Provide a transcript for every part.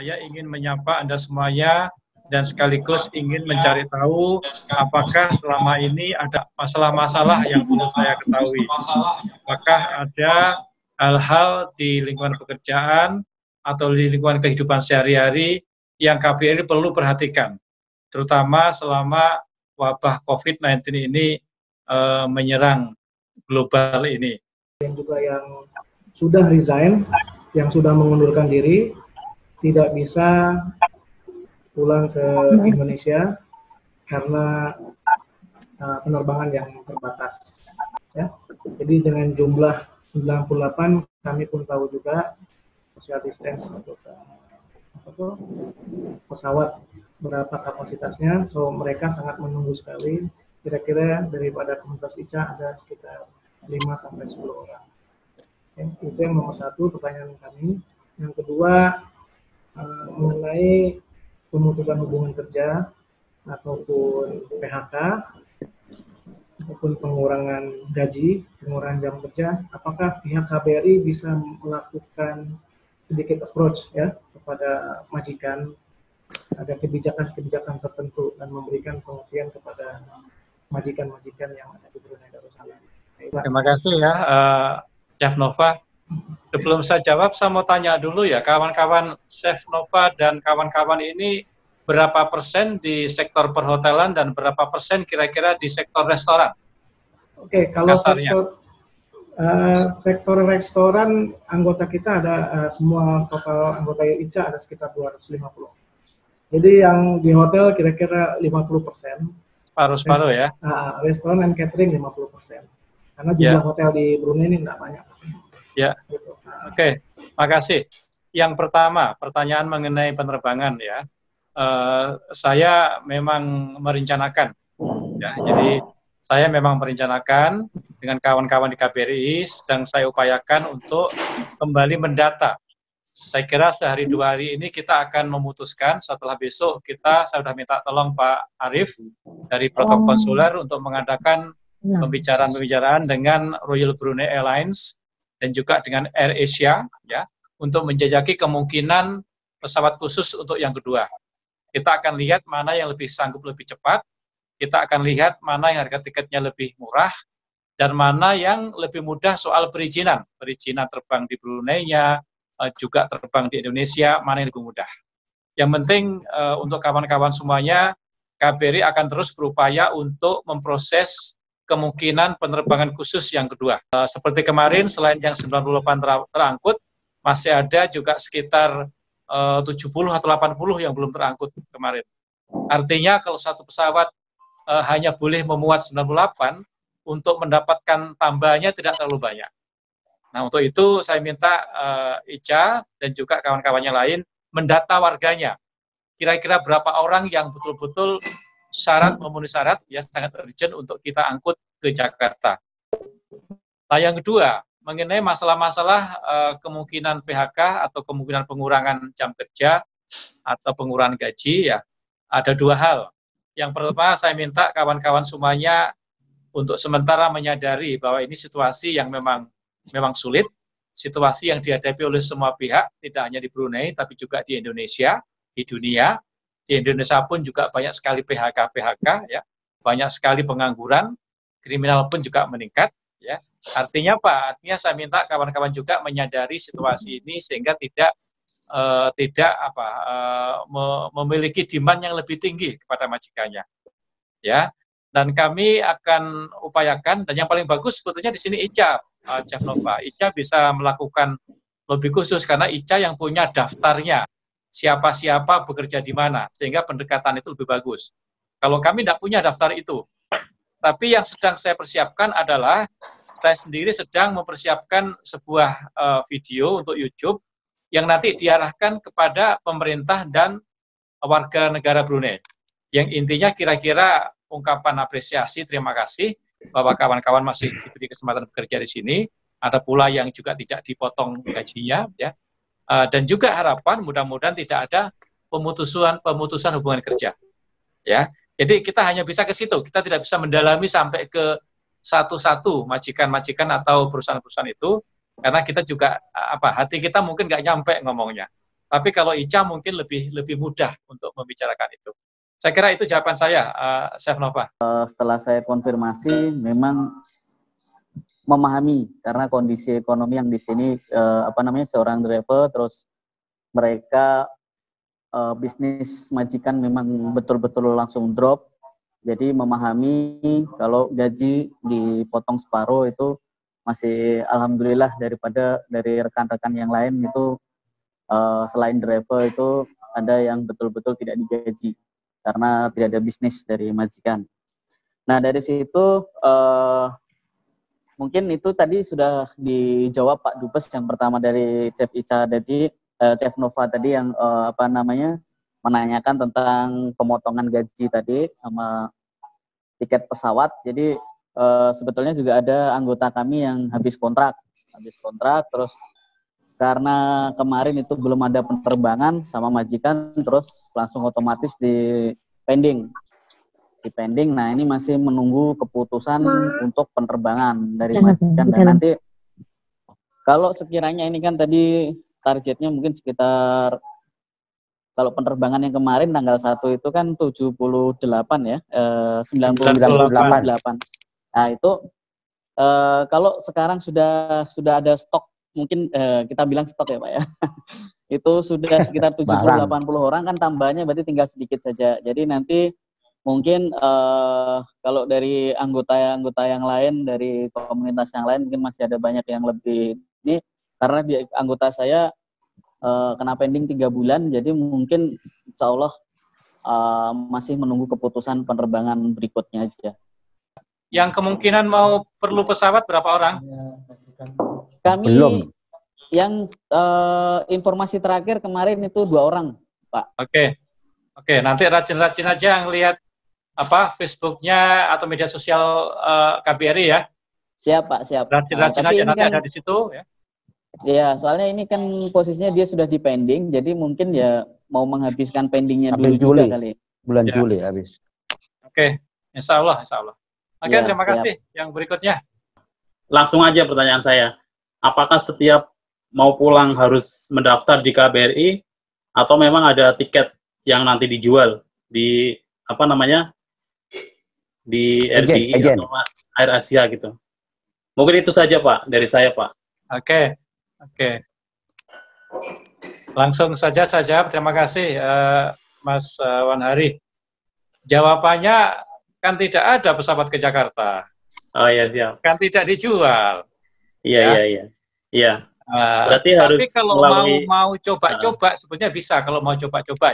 saya ingin menyapa Anda semuanya dan sekaligus ingin mencari tahu apakah selama ini ada masalah-masalah yang perlu saya ketahui. Apakah ada hal-hal di lingkungan pekerjaan atau di lingkungan kehidupan sehari-hari yang KBRI perlu perhatikan, terutama selama wabah COVID-19 ini menyerang global ini. Yang juga yang sudah resign, yang sudah mengundurkan diri, tidak bisa pulang ke Indonesia karena penerbangan yang terbatas. Ya. Jadi dengan jumlah 98, kami pun tahu juga social distance untuk pesawat berapa kapasitasnya, so mereka sangat menunggu sekali. Kira-kira daripada komunitas ICA ada sekitar 5-10 orang. Ya, itu yang nomor satu pertanyaan kami. Yang kedua, mengenai pemutusan hubungan kerja ataupun PHK ataupun pengurangan gaji, pengurangan jam kerja, apakah pihak KBRI bisa melakukan sedikit approach ya kepada majikan, ada kebijakan-kebijakan tertentu dan memberikan pengertian kepada majikan-majikan yang ada di Brunei Darussalam. Terima kasih ya, Chef Nova. Sebelum saya jawab, saya mau tanya dulu ya, kawan-kawan Chef Nova dan kawan-kawan ini berapa persen di sektor perhotelan dan berapa persen kira-kira di sektor restoran? Oke, kalau sektor restoran, anggota kita ada semua total anggota ICA ada sekitar 250. Jadi yang di hotel kira-kira 50%. Paruh-paruh ya? Restoran dan catering 50%. Karena jumlah hotel di Brunei ini tidak banyak. Ya, gitu. Oke, makasih. Yang pertama, pertanyaan mengenai penerbangan ya. Saya memang merencanakan, ya. Jadi saya memang merencanakan dengan kawan-kawan di KBRI, sedang saya upayakan untuk kembali mendata. Saya kira sehari 2 hari ini kita akan memutuskan. Setelah besok saya sudah minta tolong Pak Arif dari protokol konsuler untuk mengadakan pembicaraan-pembicaraan dengan Royal Brunei Airlines dan juga dengan Air Asia ya, untuk menjajaki kemungkinan pesawat khusus untuk yang kedua. Kita akan lihat mana yang lebih sanggup lebih cepat, kita akan lihat mana yang harga tiketnya lebih murah, dan mana yang lebih mudah soal perizinan terbang di Brunei-nya, juga terbang di Indonesia, mana yang lebih mudah. Yang penting untuk kawan-kawan semuanya, KBRI akan terus berupaya untuk memproses kemungkinan penerbangan khusus yang kedua. Seperti kemarin, selain yang 98 terangkut, masih ada juga sekitar 70 atau 80 yang belum terangkut kemarin. Artinya kalau satu pesawat hanya boleh memuat 98, untuk mendapatkan tambahannya tidak terlalu banyak. Nah, untuk itu saya minta ICA dan juga kawan-kawannya lain mendata warganya. Kira-kira berapa orang yang betul-betul memenuhi syarat, ya sangat urgent untuk kita angkut ke Jakarta. Nah, yang kedua, mengenai masalah-masalah kemungkinan PHK atau kemungkinan pengurangan jam kerja atau pengurangan gaji, ya ada 2 hal. Yang pertama, saya minta kawan-kawan semuanya untuk sementara menyadari bahwa ini situasi yang memang sulit, situasi yang dihadapi oleh semua pihak, tidak hanya di Brunei, tapi juga di Indonesia, di dunia. Di Indonesia pun juga banyak sekali PHK, ya, banyak sekali pengangguran, kriminal pun juga meningkat. Ya. Artinya apa? Artinya saya minta kawan-kawan juga menyadari situasi ini sehingga tidak memiliki demand yang lebih tinggi kepada majikannya. Ya. Dan kami akan upayakan, dan yang paling bagus sebetulnya di sini ICA, Chef Nova. ICA bisa melakukan lebih khusus karena ICA yang punya daftarnya, siapa-siapa bekerja di mana, sehingga pendekatan itu lebih bagus. Kalau kami tidak punya daftar itu, tapi yang sedang saya persiapkan adalah, saya sendiri sedang mempersiapkan sebuah video untuk YouTube, yang nanti diarahkan kepada pemerintah dan warga negara Brunei. Yang intinya kira-kira ungkapan apresiasi, terima kasih bahwa kawan-kawan masih diberi kesempatan bekerja di sini. Ada pula yang juga tidak dipotong gajinya, ya. Dan juga harapan mudah-mudahan tidak ada pemutusan hubungan kerja, ya. Jadi kita hanya bisa ke situ, kita tidak bisa mendalami sampai ke satu-satu majikan-majikan atau perusahaan-perusahaan itu, karena kita juga hati kita mungkin nggak nyampe ngomongnya. Tapi kalau ICA mungkin lebih mudah untuk membicarakan itu. Saya kira itu jawaban saya, Chef Nova. Setelah saya konfirmasi, memang memahami karena kondisi ekonomi yang di sini seorang driver, terus mereka bisnis majikan memang betul-betul langsung drop. Jadi memahami kalau gaji dipotong separuh itu masih alhamdulillah daripada dari rekan-rekan yang lain itu selain driver itu ada yang betul-betul tidak digaji karena tidak ada bisnis dari majikan. Nah dari situ mungkin itu tadi sudah dijawab Pak Dubes yang pertama dari Chef Isa tadi, Chef Nova tadi yang menanyakan tentang pemotongan gaji tadi sama tiket pesawat. Jadi sebetulnya juga ada anggota kami yang habis kontrak terus karena kemarin itu belum ada penerbangan sama majikan, terus langsung otomatis di pending. Nah ini masih menunggu keputusan untuk penerbangan dari majikan, dan nanti kalau sekiranya ini kan tadi targetnya mungkin sekitar, kalau penerbangan yang kemarin tanggal 1 itu kan 78 ya, 98. Nah itu kalau sekarang sudah ada stok, mungkin kita bilang stok ya Pak ya, itu sudah sekitar 70-80 orang, kan tambahnya berarti tinggal sedikit saja. Jadi nanti mungkin kalau dari anggota yang lain, dari komunitas yang lain mungkin masih ada banyak yang lebih ini, karena di anggota saya kena pending 3 bulan, jadi mungkin insya Allah masih menunggu keputusan penerbangan berikutnya aja. Yang kemungkinan mau perlu pesawat berapa orang? Kami belum. Yang informasi terakhir kemarin itu 2 orang, Pak. Oke, nanti rajin-rajin aja ngelihat Facebooknya atau media sosial KBRI ya. Siap Pak, siap. Rajin-rajin aja, nanti kan ada di situ ya. Iya, soalnya ini kan posisinya dia sudah di pending, jadi mungkin ya mau menghabiskan pendingnya dulu juga kali. Bulan Juli habis. Oke, insya Allah. Oke, terima kasih. Yang berikutnya. Langsung aja pertanyaan saya. Apakah setiap mau pulang harus mendaftar di KBRI atau memang ada tiket yang nanti dijual di di RBI atau Air Asia gitu? Mungkin itu saja Pak dari saya Pak. Oke. Langsung saja saya jawab. Terima kasih Mas Wanhari. Jawabannya kan tidak ada pesawat ke Jakarta. Oh iya, siap. Kan tidak dijual. Iya. Berarti tapi harus kalau mau coba-coba sebetulnya bisa, kalau mau coba-coba.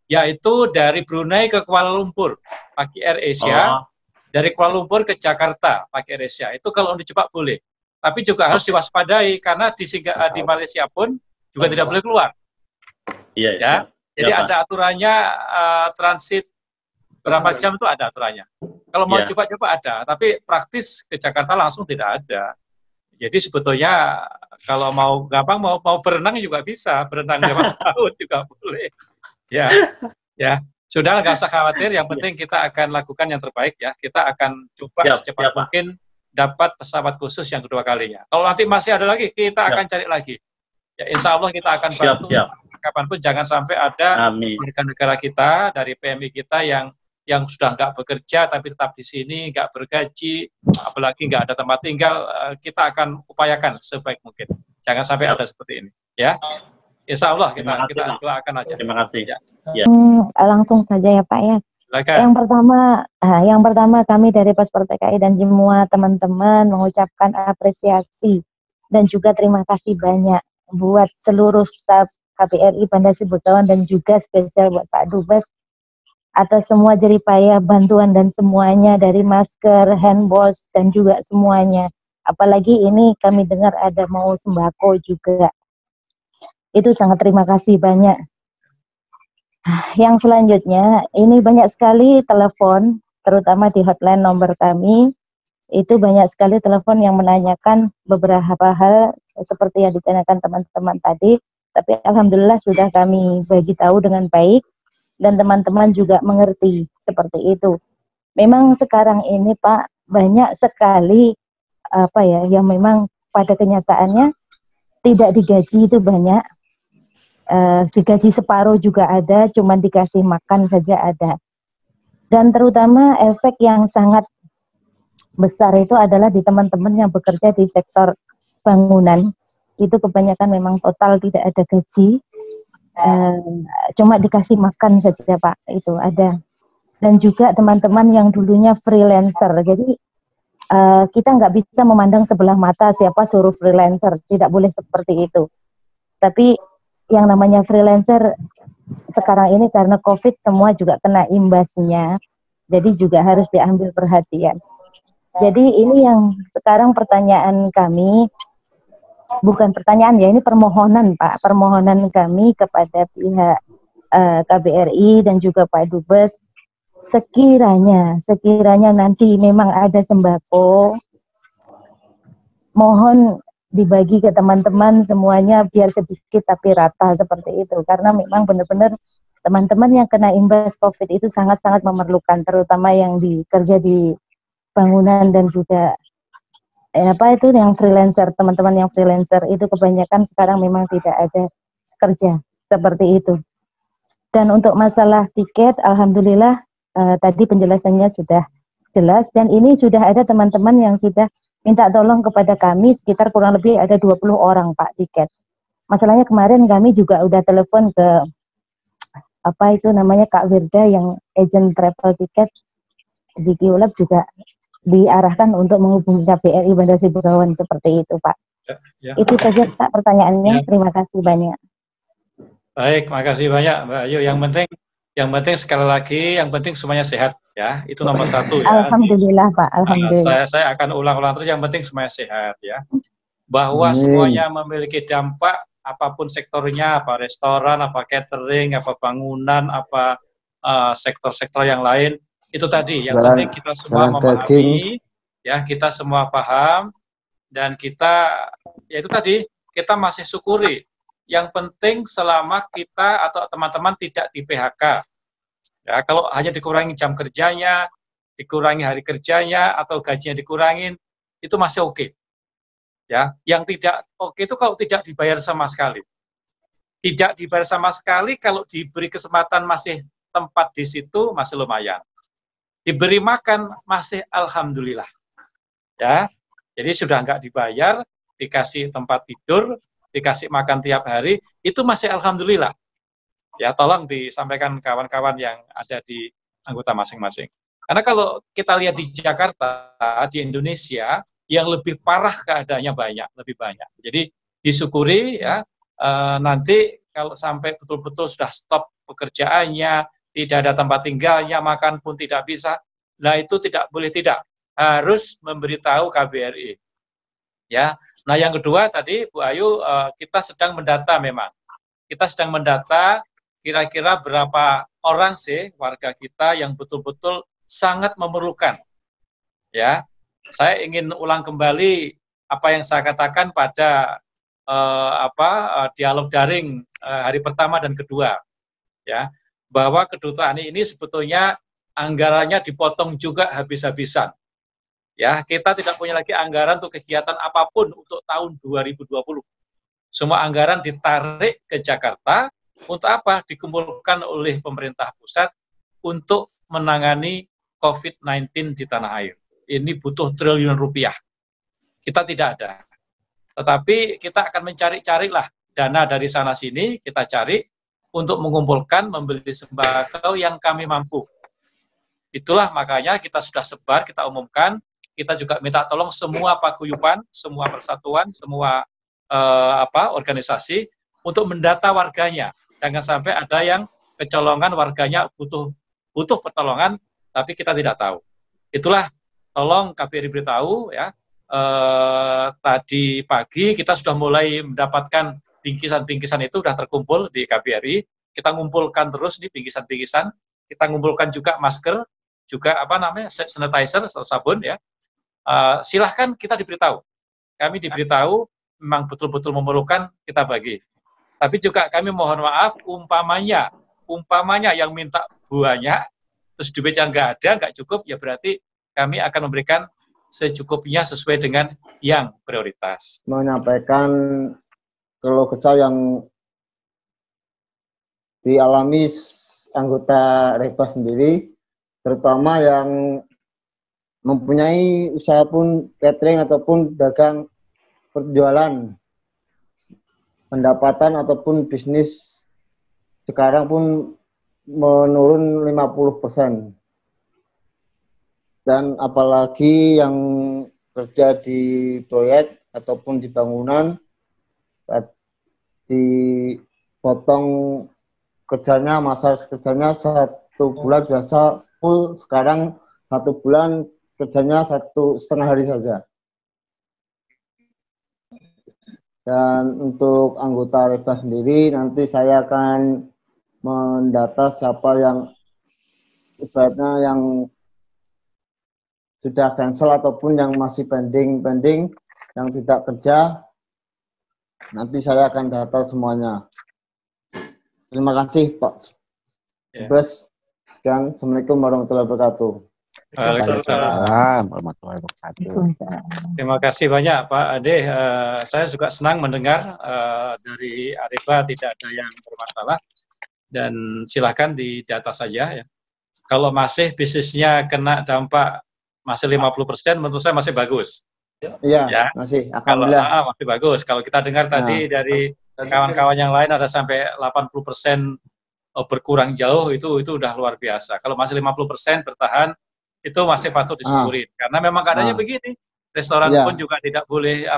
Yaitu dari Brunei ke Kuala Lumpur pakai Air Asia, dari Kuala Lumpur ke Jakarta pakai Air Asia. Itu kalau dicoba boleh. Tapi juga harus diwaspadai karena di Malaysia pun juga tidak boleh keluar. Iya. Ya. Jadi ada aturannya, transit berapa jam itu ada aturannya. Kalau mau coba-coba ada, tapi praktis ke Jakarta langsung tidak ada. Jadi sebetulnya kalau mau gampang mau berenang juga bisa, berenang di atas laut juga boleh. Ya. Sudah, nggak usah khawatir. Yang penting kita akan lakukan yang terbaik ya. Kita akan coba secepat mungkin dapat pesawat khusus yang kedua kalinya. Kalau nanti masih ada lagi, kita akan cari lagi. Ya, insya Allah kita akan bantu. Kapanpun jangan sampai ada warga negara kita dari PMI kita yang sudah nggak bekerja tapi tetap di sini, nggak bergaji, apalagi nggak ada tempat tinggal. Kita akan upayakan sebaik mungkin. Jangan sampai ada seperti ini. Ya, insya Allah kita doakan aja. Terima kasih. Ya. Langsung saja ya Pak ya. Silakan. Yang pertama kami dari Paspor TKI dan semua teman-teman mengucapkan apresiasi dan juga terima kasih banyak buat seluruh staf KBRI Bandar Sibutawan dan juga spesial buat Pak Dubes atas semua jeripayah bantuan dan semuanya, dari masker, hand wash dan juga semuanya. Apalagi ini kami dengar ada mau sembako juga. Itu sangat terima kasih banyak. Yang selanjutnya, ini banyak sekali telepon, terutama di hotline nomor kami, itu banyak sekali telepon yang menanyakan beberapa hal seperti yang ditanyakan teman-teman tadi, tapi alhamdulillah sudah kami bagi tahu dengan baik, dan teman-teman juga mengerti seperti itu. Memang sekarang ini Pak, banyak sekali yang memang pada kenyataannya tidak digaji itu banyak, digaji separuh juga ada, cuma dikasih makan saja ada. Dan terutama efek yang sangat besar itu adalah di teman-teman yang bekerja di sektor bangunan. Itu kebanyakan memang total tidak ada gaji, cuma dikasih makan saja Pak, itu ada. Dan juga teman-teman yang dulunya freelancer, jadi kita nggak bisa memandang sebelah mata siapa suruh freelancer, tidak boleh seperti itu. Tapi yang namanya freelancer sekarang ini karena COVID semua juga kena imbasnya, jadi juga harus diambil perhatian. Jadi ini yang sekarang pertanyaan kami, bukan pertanyaan ya, ini permohonan Pak, permohonan kami kepada pihak KBRI dan juga Pak Dubes, sekiranya nanti memang ada sembako, mohon dibagi ke teman-teman semuanya biar sedikit tapi rata seperti itu, karena memang benar-benar teman-teman yang kena imbas COVID itu sangat-sangat memerlukan, terutama yang kerja di bangunan dan juga yang freelancer, teman-teman yang freelancer itu kebanyakan sekarang memang tidak ada kerja seperti itu. Dan untuk masalah tiket, alhamdulillah tadi penjelasannya sudah jelas, dan ini sudah ada teman-teman yang sudah minta tolong kepada kami, sekitar kurang lebih ada 20 orang Pak tiket. Masalahnya kemarin kami juga udah telepon ke Kak Wirda yang agent travel tiket di Q-Lab, juga diarahkan untuk menghubungi KBRI Bandar Sibergawan seperti itu Pak. Ya. Itu saja Pak pertanyaannya. Ya. Terima kasih banyak. Baik, makasih banyak Mbak Ayu. Yang penting sekali lagi, yang penting semuanya sehat ya. Itu nomor satu ya. Alhamdulillah Pak, alhamdulillah. Saya akan ulang-ulang terus, yang penting semuanya sehat ya. Bahwa semuanya memiliki dampak, apapun sektornya, apa restoran, apa catering, apa bangunan, apa sektor-sektor yang lain. Itu tadi, yang penting kita semua memahami, ya, kita semua paham, dan kita, ya itu tadi, kita masih syukuri. Yang penting selama kita atau teman-teman tidak di PHK. Ya, kalau hanya dikurangi jam kerjanya, dikurangi hari kerjanya, atau gajinya dikurangin, itu masih oke. Ya, yang tidak oke itu kalau tidak dibayar sama sekali. Tidak dibayar sama sekali, kalau diberi kesempatan masih tempat di situ, masih lumayan. Diberi makan, masih alhamdulillah. Ya, jadi sudah nggak dibayar, dikasih tempat tidur, dikasih makan tiap hari, itu masih alhamdulillah. Ya, tolong disampaikan kawan-kawan yang ada di anggota masing-masing. Karena kalau kita lihat di Jakarta, di Indonesia, yang lebih parah keadaannya lebih banyak. Jadi disyukuri ya, nanti kalau sampai betul-betul sudah stop pekerjaannya, tidak ada tempat tinggalnya, makan pun tidak bisa, nah itu tidak boleh tidak, harus memberitahu KBRI. Ya. Nah, yang kedua tadi Bu Ayu, kita sedang mendata memang. Kita sedang mendata kira-kira berapa orang sih warga kita yang betul-betul sangat memerlukan. Ya. Saya ingin ulang kembali apa yang saya katakan pada dialog daring hari pertama dan kedua. Ya. Bahwa kedutaan ini sebetulnya anggarannya dipotong juga habis-habisan. Ya, kita tidak punya lagi anggaran untuk kegiatan apapun untuk tahun 2020. Semua anggaran ditarik ke Jakarta untuk apa? Dikumpulkan oleh pemerintah pusat untuk menangani COVID-19 di tanah air. Ini butuh triliun rupiah. Kita tidak ada. Tetapi kita akan mencari-carilah dana dari sana-sini, kita cari untuk mengumpulkan, membeli sembako yang kami mampu. Itulah makanya kita sudah sebar, kita umumkan. Kita juga minta tolong semua paguyuban, semua persatuan, semua organisasi untuk mendata warganya. Jangan sampai ada yang kecolongan, warganya butuh pertolongan, tapi kita tidak tahu. Itulah tolong KBRI beritahu ya. Tadi pagi kita sudah mulai mendapatkan bingkisan-bingkisan, itu sudah terkumpul di KBRI. Kita ngumpulkan terus nih bingkisan-bingkisan. Kita ngumpulkan juga masker, juga sanitizer, sabun ya. Silahkan kita diberitahu. Kami diberitahu memang betul-betul memerlukan, kita bagi. Tapi juga kami mohon maaf, umpamanya yang minta banyak, terus duitnya nggak ada, nggak cukup, ya berarti kami akan memberikan secukupnya sesuai dengan yang prioritas. Menyampaikan keluh kesah yang dialami anggota Reba sendiri, terutama yang mempunyai usaha pun catering ataupun dagang perjualan, pendapatan ataupun bisnis sekarang pun menurun 50%. Dan apalagi yang kerja di proyek ataupun di bangunan, dipotong kerjanya, masa kerjanya 1 bulan biasa full, sekarang 1 bulan kerjanya 1,5 hari saja. Dan untuk anggota Reba sendiri, nanti saya akan mendata siapa yang ibaratnya yang sudah cancel ataupun yang masih pending, yang tidak kerja. Nanti saya akan data semuanya. Terima kasih Pak Bes. Sekian, Assalamualaikum warahmatullahi wabarakatuh. Waalaikumsalam warahmatullahi wabarakatuh. Terima kasih banyak Pak Ade. Saya juga senang mendengar dari Areba tidak ada yang bermasalah, dan silakan didata saja ya. Kalau masih bisnisnya kena dampak masih 50%, menurut saya masih bagus. Iya, ya. Masih. Kalau masih bagus. Kalau kita dengar tadi dari kawan-kawan yang lain ada sampai 80% berkurang jauh, itu udah luar biasa. Kalau masih 50% bertahan, itu masih patut disyukuri. Karena memang keadaannya begini. Restoran pun juga tidak boleh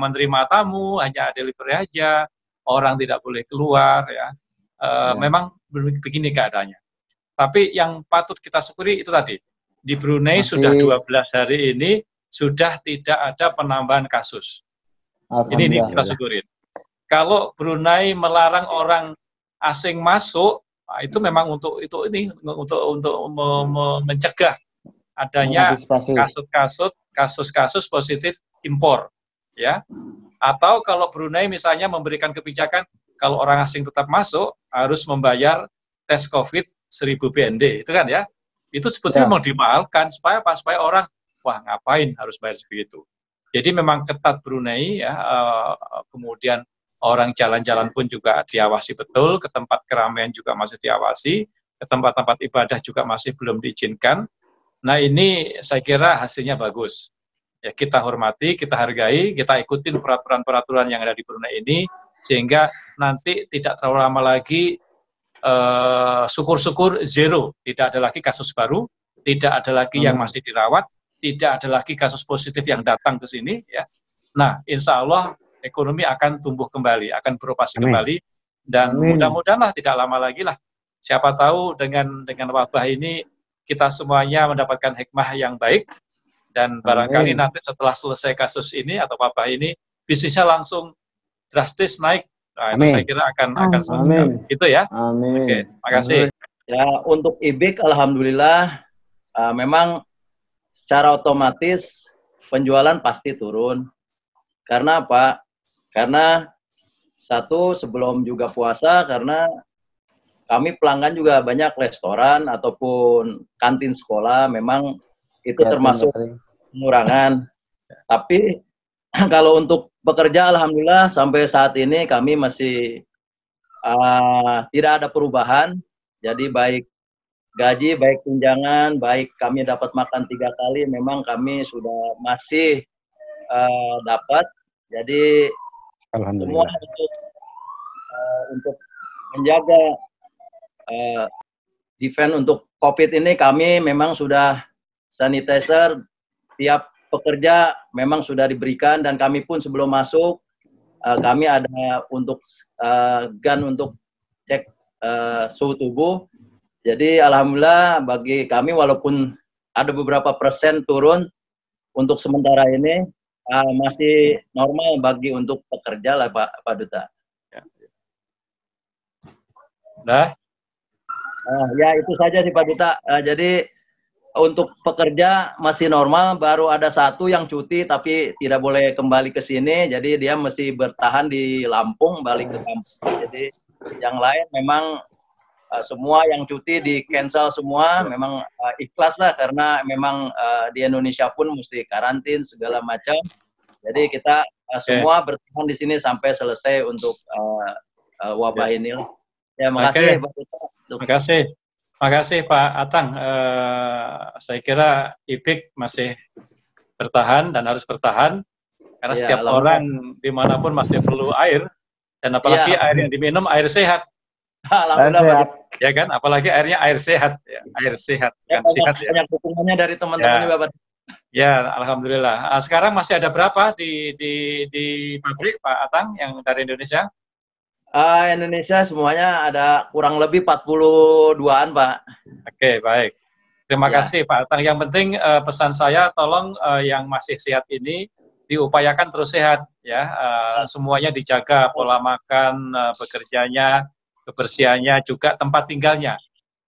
menerima tamu, hanya delivery aja. Orang tidak boleh keluar ya. Memang begini keadaannya. Tapi yang patut kita syukuri itu tadi. Di Brunei sudah 12 hari ini sudah tidak ada penambahan kasus. Ini kita syukurin. Kalau Brunei melarang orang asing masuk, itu memang untuk mencegah adanya kasus-kasus positif impor, ya. Atau kalau Brunei misalnya memberikan kebijakan kalau orang asing tetap masuk harus membayar tes COVID 1000 BND, itu kan ya. Itu sebetulnya mau dimahalkan supaya orang, wah ngapain harus bayar segitu. Jadi memang ketat Brunei ya. Kemudian orang jalan-jalan pun juga diawasi betul, ke tempat keramaian juga masih diawasi, ke tempat-tempat ibadah juga masih belum diizinkan. Nah ini saya kira hasilnya bagus. Ya kita hormati, kita hargai, kita ikutin peraturan-peraturan yang ada di Brunei ini, sehingga nanti tidak terlalu lama lagi syukur-syukur zero, tidak ada lagi kasus baru, tidak ada lagi yang masih dirawat, tidak ada lagi kasus positif yang datang ke sini ya. Nah, insya Allah ekonomi akan tumbuh kembali, akan beroperasi kembali, dan mudah-mudahan tidak lama lagi lah. Siapa tahu dengan wabah ini kita semuanya mendapatkan hikmah yang baik, dan barangkali nanti setelah selesai kasus ini atau wabah ini bisnisnya langsung drastis naik. Nah, itu saya kira akan itu ya. Amin. Oke, makasih. Ya, untuk IBIK alhamdulillah memang secara otomatis penjualan pasti turun. Karena apa? Karena satu, sebelum juga puasa, karena kami pelanggan juga banyak restoran ataupun kantin sekolah, memang itu termasuk pengurangan. Tapi kalau untuk pekerja alhamdulillah sampai saat ini kami masih tidak ada perubahan. Jadi baik gaji, baik tunjangan, baik kami dapat makan 3 kali, memang kami sudah masih dapat. Jadi semua untuk menjaga defense untuk COVID ini, kami memang sudah sanitizer tiap pekerja memang sudah diberikan, dan kami pun sebelum masuk kami ada untuk gun untuk cek suhu tubuh. Jadi alhamdulillah bagi kami walaupun ada beberapa persen turun untuk sementara ini masih normal bagi untuk pekerja lah Pak Duta. Nah, ya itu saja sih Pak Duta. Jadi untuk pekerja masih normal, baru ada 1 yang cuti tapi tidak boleh kembali ke sini, jadi dia mesti bertahan di Lampung, balik ke kampus. Jadi yang lain memang semua yang cuti di cancel semua, memang ikhlas lah, karena memang di Indonesia pun mesti karantin segala macam. Jadi kita semua bertahan di sini sampai selesai untuk wabah ini. Ya, makasih. Oke. Makasih Pak Atang. Saya kira IPIK masih bertahan dan harus bertahan karena Ya, setiap orang dimanapun masih perlu air, dan apalagi Ya. air yang diminum air sehat. Alhamdulillah. Ya kan, apalagi airnya air sehat, ya. Air sehat, Ya, kan sehat ya. banyak dukungannya dari teman-teman juga, Pak. Ya, alhamdulillah. Sekarang masih ada berapa di pabrik Pak Atang yang dari Indonesia? Indonesia semuanya ada kurang lebih 42-an, Pak. Oke, baik. Terima kasih Pak Atang. Yang penting pesan saya, tolong yang masih sehat ini diupayakan terus sehat ya. Semuanya dijaga, pola makan, bekerjanya, kebersihannya, juga tempat tinggalnya.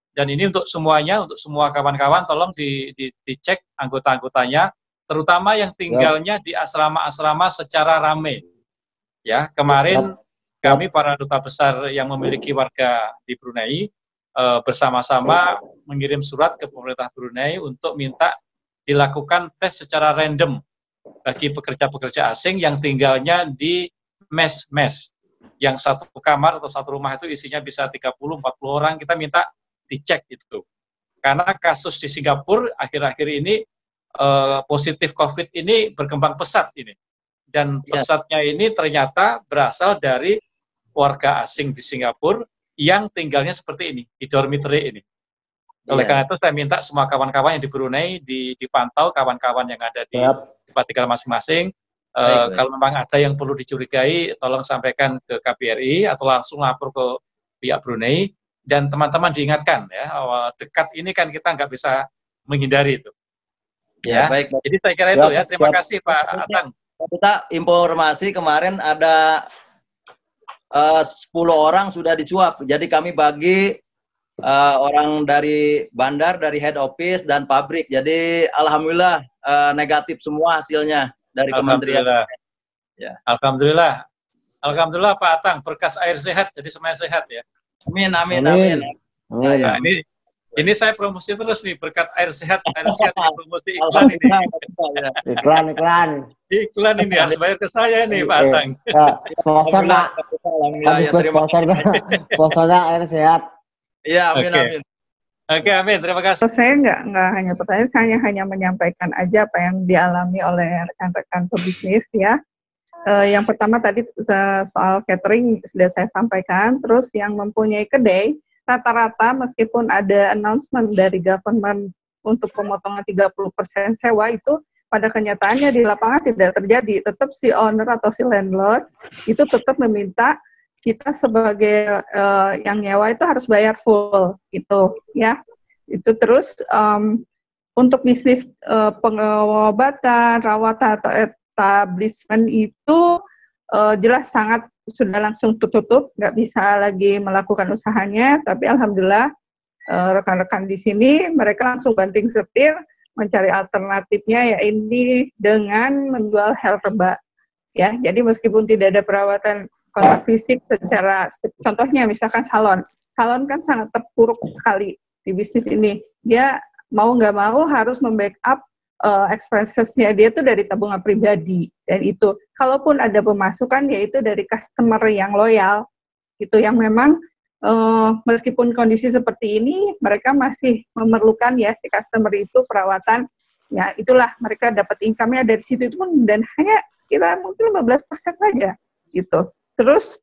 Dan ini untuk semuanya, untuk semua kawan-kawan, tolong dicek anggota-anggotanya, terutama yang tinggalnya di asrama-asrama secara rame. Ya, kemarin kami para duta besar yang memiliki warga di Brunei bersama-sama mengirim surat ke pemerintah Brunei untuk minta dilakukan tes secara random bagi pekerja-pekerja asing yang tinggalnya di mes-mes. Yang satu kamar atau satu rumah itu isinya bisa 30-40 orang, kita minta dicek itu. Karena kasus di Singapura akhir-akhir ini positif COVID ini berkembang pesat ini. Dan pesatnya ini ternyata berasal dari warga asing di Singapura yang tinggalnya seperti ini, di dormitory ini. Oleh karena itu saya minta semua kawan-kawan yang di Brunei dipantau, kawan-kawan yang ada di tempat tinggal masing-masing. Kalau memang ada yang perlu dicurigai, tolong sampaikan ke KBRI atau langsung lapor ke pihak Brunei. Dan teman-teman diingatkan ya, dekat ini kan kita nggak bisa menghindari itu. Ya, baik. Jadi saya kira itu ya. Terima kasih Pak Atang. Kita informasi kemarin ada 10 orang sudah dicuap. Jadi kami bagi orang dari bandar, dari head office dan pabrik. Jadi alhamdulillah negatif semua hasilnya dari kementerian. Ya. Alhamdulillah. Alhamdulillah Pak Atang, berkas air sehat, jadi semuanya sehat ya. Amin, amin, amin. amin. Nah, ini saya promosi terus nih, berkat air sehat promosi iklan ini. Iklan ini harus bayar ke saya nih Pak Atang. Sponsor Pak. Sponsornya air sehat. Iya, amin, amin. Oke, amin. Terima kasih. Saya nggak hanya pertanyaan, saya hanya menyampaikan aja apa yang dialami oleh rekan-rekan pebisnis ya. Yang pertama tadi soal catering sudah saya sampaikan. Terus yang mempunyai kedai, rata-rata meskipun ada announcement dari government untuk pemotongan 30% sewa, itu pada kenyataannya di lapangan tidak terjadi. Tetap si owner atau si landlord itu tetap meminta kita sebagai yang nyewa itu harus bayar full gitu ya. Itu terus untuk bisnis pengobatan, rawatan atau establishment itu jelas sangat sudah langsung tutup, nggak bisa lagi melakukan usahanya. Tapi alhamdulillah rekan-rekan di sini mereka langsung banting setir mencari alternatifnya, ya ini dengan menjual herba ya. Jadi meskipun tidak ada perawatan kontak fisik secara, contohnya misalkan salon kan sangat terpuruk sekali di bisnis ini. Dia mau nggak mau harus membackup expenses-nya dia itu dari tabungan pribadi, dan itu kalaupun ada pemasukan yaitu dari customer yang loyal gitu, yang memang meskipun kondisi seperti ini mereka masih memerlukan ya si customer itu perawatan, ya itulah mereka dapat income-nya dari situ itu pun, dan hanya sekitar mungkin 15% saja gitu. Terus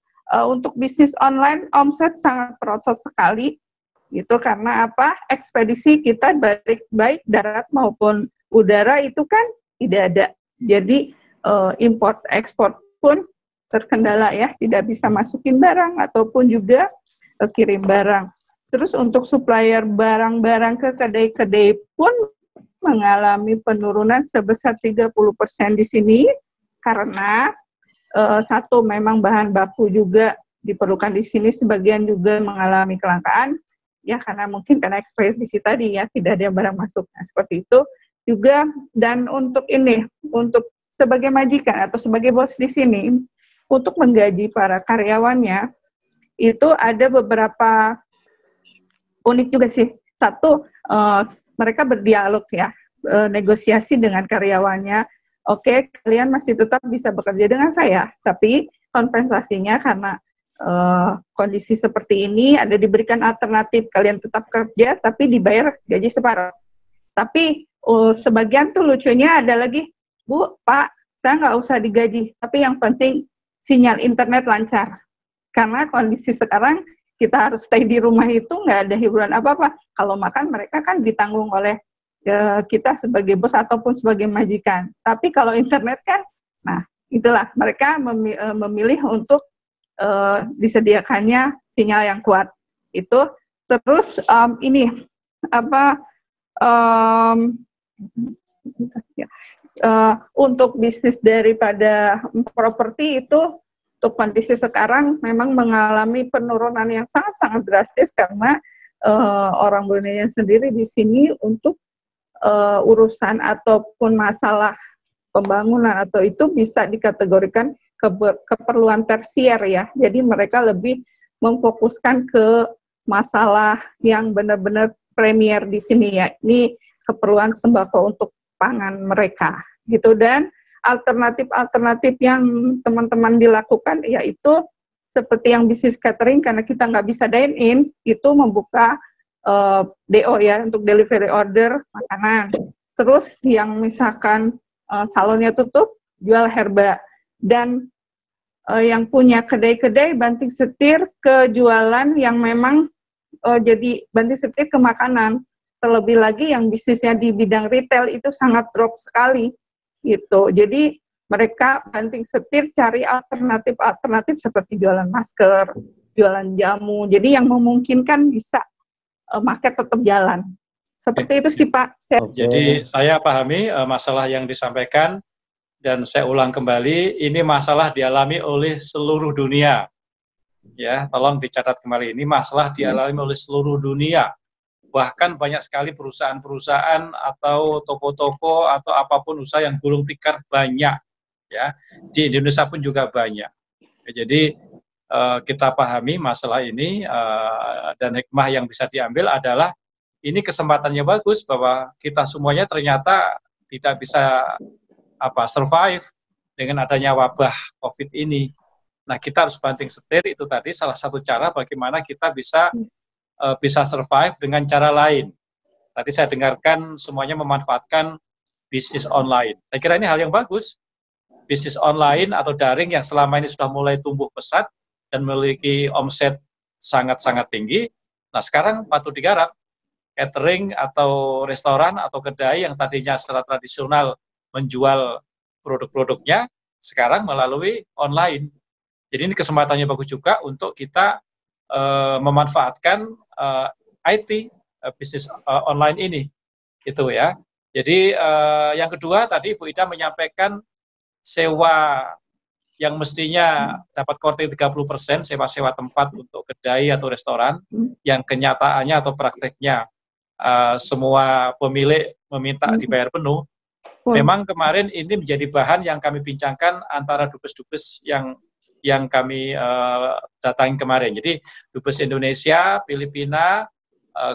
untuk bisnis online omset sangat merosot sekali gitu, karena apa? Ekspedisi kita baik darat maupun udara itu kan tidak ada. Jadi import ekspor pun terkendala ya, tidak bisa masukin barang ataupun juga kirim barang. Terus untuk supplier barang-barang ke kedai-kedai pun mengalami penurunan sebesar 30% di sini, karena satu memang bahan baku juga diperlukan di sini, sebagian juga mengalami kelangkaan ya, karena mungkin karena ekspedisi tadi ya tidak ada barang masuk. Nah, seperti itu juga. Dan untuk ini, untuk sebagai majikan atau sebagai bos di sini, untuk menggaji para karyawannya, itu ada beberapa unik juga sih. Satu, mereka berdialog ya, negosiasi dengan karyawannya. Oke, kalian masih tetap bisa bekerja dengan saya, tapi kompensasinya karena kondisi seperti ini, ada diberikan alternatif kalian tetap kerja tapi dibayar gaji separuh. Tapi sebagian tuh lucunya ada lagi, Bu, Pak, saya nggak usah digaji, tapi yang penting sinyal internet lancar. Karena kondisi sekarang kita harus stay di rumah itu nggak ada hiburan apa-apa. Kalau makan mereka kan ditanggung oleh kita sebagai bos ataupun sebagai majikan. Tapi kalau internet kan, nah itulah mereka memilih untuk disediakannya sinyal yang kuat. Itu terus untuk bisnis daripada properti itu untuk kondisi sekarang memang mengalami penurunan yang sangat-sangat drastis karena orang Brunei sendiri di sini untuk urusan ataupun masalah pembangunan atau itu bisa dikategorikan keperluan tersier ya. Jadi mereka lebih memfokuskan ke masalah yang benar-benar premier di sini ya. Ini keperluan sembako untuk pangan mereka gitu. Dan alternatif-alternatif yang teman-teman dilakukan yaitu seperti yang bisnis catering karena kita nggak bisa dine in itu membuka DO ya untuk delivery order makanan. Terus yang misalkan salonnya tutup jual herba dan yang punya kedai-kedai banting setir ke jualan yang memang jadi banting setir ke makanan. Terlebih lagi yang bisnisnya di bidang retail itu sangat drop sekali gitu. Jadi mereka banting setir cari alternatif seperti jualan masker, jualan jamu. Jadi yang memungkinkan bisa market tetap jalan. Seperti itu sih Pak. Jadi saya pahami masalah yang disampaikan dan saya ulang kembali, ini masalah dialami oleh seluruh dunia. Ya, tolong dicatat kembali, ini masalah dialami oleh seluruh dunia. Bahkan banyak sekali perusahaan-perusahaan atau toko-toko atau apapun usaha yang gulung tikar banyak. Ya, di Indonesia pun juga banyak. Ya, jadi kita pahami masalah ini dan hikmah yang bisa diambil adalah ini kesempatannya bagus bahwa kita semuanya ternyata tidak bisa survive dengan adanya wabah COVID ini. Nah, kita harus banting setir, itu tadi salah satu cara bagaimana kita bisa survive dengan cara lain. Tadi saya dengarkan semuanya memanfaatkan bisnis online. Saya kira ini hal yang bagus. Bisnis online atau daring yang selama ini sudah mulai tumbuh pesat dan memiliki omset sangat-sangat tinggi. Nah, sekarang patut digarap. Catering atau restoran atau kedai yang tadinya secara tradisional menjual produk-produknya, sekarang melalui online. Jadi ini kesempatannya bagus juga untuk kita memanfaatkan IT, bisnis online ini. Itu ya. Jadi yang kedua tadi Bu Ida menyampaikan sewa yang mestinya dapat korting 30%, sewa-sewa tempat untuk kedai atau restoran, yang kenyataannya atau prakteknya semua pemilik meminta dibayar penuh. Memang kemarin ini menjadi bahan yang kami bincangkan antara dubes-dubes yang kami datangi kemarin. Jadi dubes Indonesia, Filipina,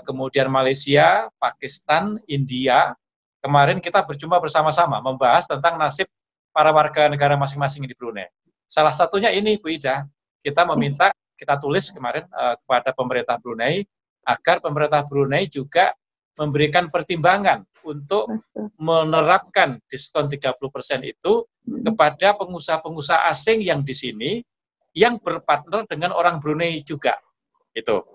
kemudian Malaysia, Pakistan, India. Kemarin kita berjumpa bersama-sama membahas tentang nasib para warga negara masing-masing di Brunei. Salah satunya ini Bu Ida, kita meminta, kita tulis kemarin kepada pemerintah Brunei agar pemerintah Brunei juga memberikan pertimbangan untuk menerapkan diskon 30% itu kepada pengusaha-pengusaha asing yang di sini yang berpartner dengan orang Brunei juga. Itu.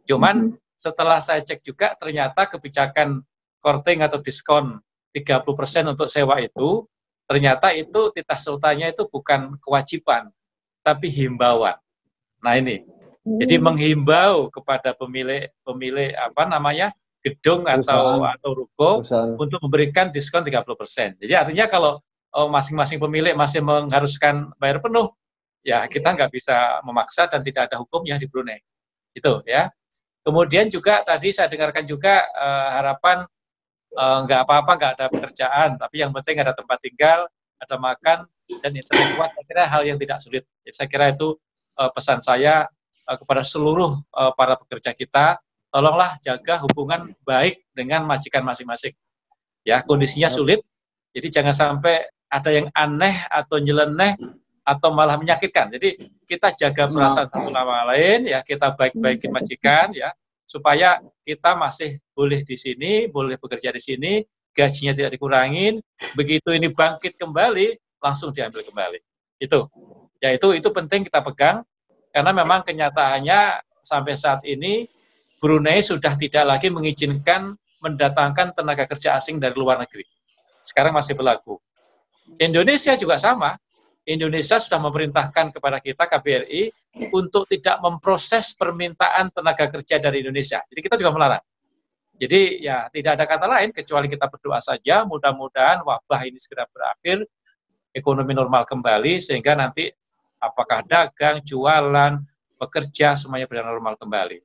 Cuman setelah saya cek juga ternyata kebijakan korting atau diskon 30% untuk sewa itu ternyata itu titah sultannya itu bukan kewajiban tapi himbauan. Nah ini. Jadi menghimbau kepada pemilik gedung atau ruko untuk memberikan diskon 30%. Jadi artinya kalau masing-masing pemilik masih mengharuskan bayar penuh, ya kita nggak bisa memaksa dan tidak ada hukumnya di Brunei. Itu ya. Kemudian juga tadi saya dengarkan juga harapan nggak apa-apa, nggak ada pekerjaan, tapi yang penting ada tempat tinggal, ada makan, dan internet kuat. Saya kira hal yang tidak sulit. Jadi saya kira itu pesan saya kepada seluruh para pekerja kita, tolonglah jaga hubungan baik dengan majikan masing-masing. Ya, kondisinya sulit, jadi jangan sampai ada yang aneh atau nyeleneh atau malah menyakitkan. Jadi kita jaga perasaan satu sama lain, ya kita baik-baikin majikan, ya supaya kita masih boleh di sini, boleh bekerja di sini, gajinya tidak dikurangin. Begitu ini bangkit kembali, langsung diambil kembali. Itu penting kita pegang, karena memang kenyataannya sampai saat ini Brunei sudah tidak lagi mengizinkan mendatangkan tenaga kerja asing dari luar negeri. Sekarang masih berlaku. Indonesia juga sama. Indonesia sudah memerintahkan kepada kita KBRI untuk tidak memproses permintaan tenaga kerja dari Indonesia. Jadi kita juga melarang. Jadi ya tidak ada kata lain kecuali kita berdoa saja, mudah-mudahan wabah ini segera berakhir, ekonomi normal kembali, sehingga nanti apakah dagang, jualan, bekerja, semuanya berjalan normal kembali.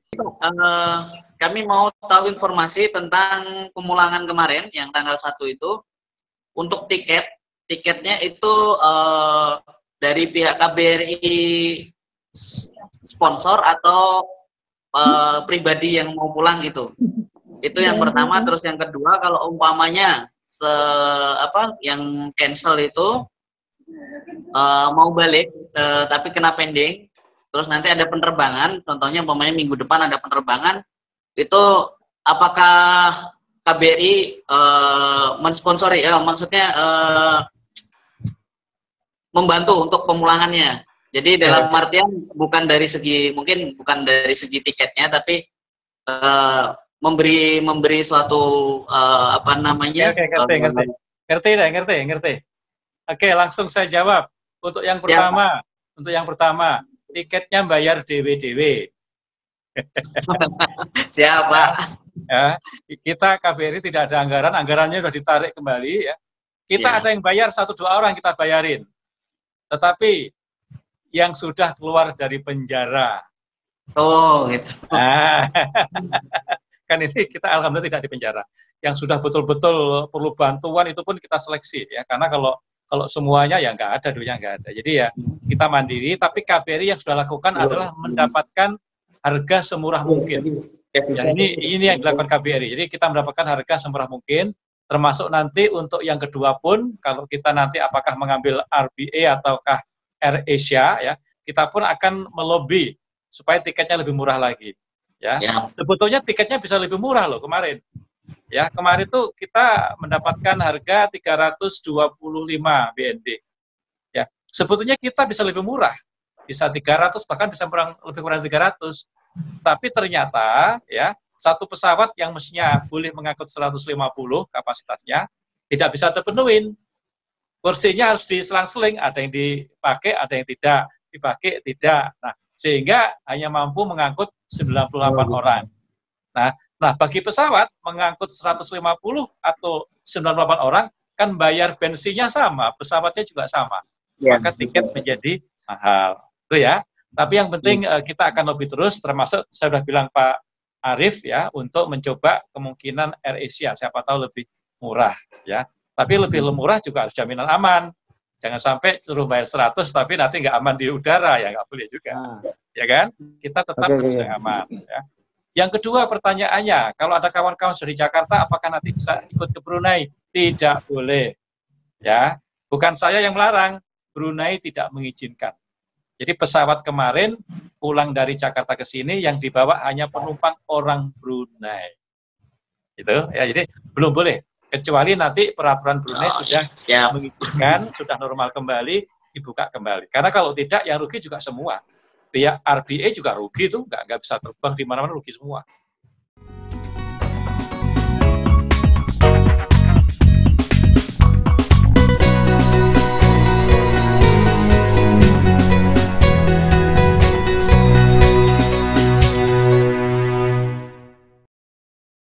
Kami mau tahu informasi tentang pemulangan kemarin, yang tanggal 1 itu, untuk tiketnya itu dari pihak KBRI sponsor atau pribadi yang mau pulang itu yang pertama. Terus yang kedua, kalau umpamanya yang cancel itu mau balik tapi kena pending, terus nanti ada penerbangan, contohnya umpamanya minggu depan ada penerbangan, itu apakah KBRI mensponsori, maksudnya membantu untuk pemulangannya. Jadi dalam artian bukan dari segi tiketnya, tapi memberi suatu Ngerti. Oke, langsung saya jawab. Untuk yang pertama, tiketnya bayar dewe-dewe. Siapa? Ya, kita KBRI tidak ada anggarannya sudah ditarik kembali, ya. Kita ada yang bayar 1-2 orang kita bayarin. Tetapi yang sudah keluar dari penjara. Oh, gitu. Nah, kan ini kita alhamdulillah tidak di penjara. Yang sudah betul-betul perlu bantuan itu pun kita seleksi, ya. Karena kalau semuanya ya nggak ada, duitnya nggak ada. Jadi ya kita mandiri, tapi KBRI yang sudah lakukan adalah mendapatkan harga semurah mungkin. Ya, ini yang dilakukan KBRI. Jadi kita mendapatkan harga semurah mungkin, termasuk nanti untuk yang kedua pun, kalau kita nanti apakah mengambil RBA ataukah AirAsia, ya, kita pun akan melobi supaya tiketnya lebih murah lagi. Ya, sebetulnya tiketnya bisa lebih murah loh kemarin. Ya, kemarin tuh kita mendapatkan harga 325 BND. Ya, sebetulnya kita bisa lebih murah, bisa 300, bahkan bisa lebih kurang 300. Tapi ternyata ya satu pesawat yang mestinya boleh mengangkut 150 kapasitasnya tidak bisa terpenuhin. Kursinya harus diselang-seling, ada yang dipakai, ada yang tidak dipakai, tidak. Nah, sehingga hanya mampu mengangkut 98 orang. Nah, bagi pesawat mengangkut 150 atau 98 orang kan bayar bensinnya sama, pesawatnya juga sama. Maka tiket menjadi mahal. Itu ya. Tapi yang penting kita akan lebih terus, termasuk saya sudah bilang Pak Arief ya, untuk mencoba kemungkinan AirAsia, siapa tahu lebih murah ya. Tapi lebih murah juga harus jaminan aman. Jangan sampai suruh bayar 100 tapi nanti nggak aman di udara, ya nggak boleh juga. Ya kan? Kita tetap harus yang aman ya. Yang kedua pertanyaannya, kalau ada kawan-kawan sudah di Jakarta, apakah nanti bisa ikut ke Brunei? Tidak boleh. Ya, bukan saya yang melarang, Brunei tidak mengizinkan. Jadi pesawat kemarin pulang dari Jakarta ke sini yang dibawa hanya penumpang orang Brunei. Gitu ya, jadi belum boleh kecuali nanti peraturan Brunei sudah mengizinkan, sudah normal kembali, dibuka kembali. Karena kalau tidak yang rugi juga semua. Pihak RBA juga rugi tuh, nggak bisa terbang di mana-mana, rugi semua.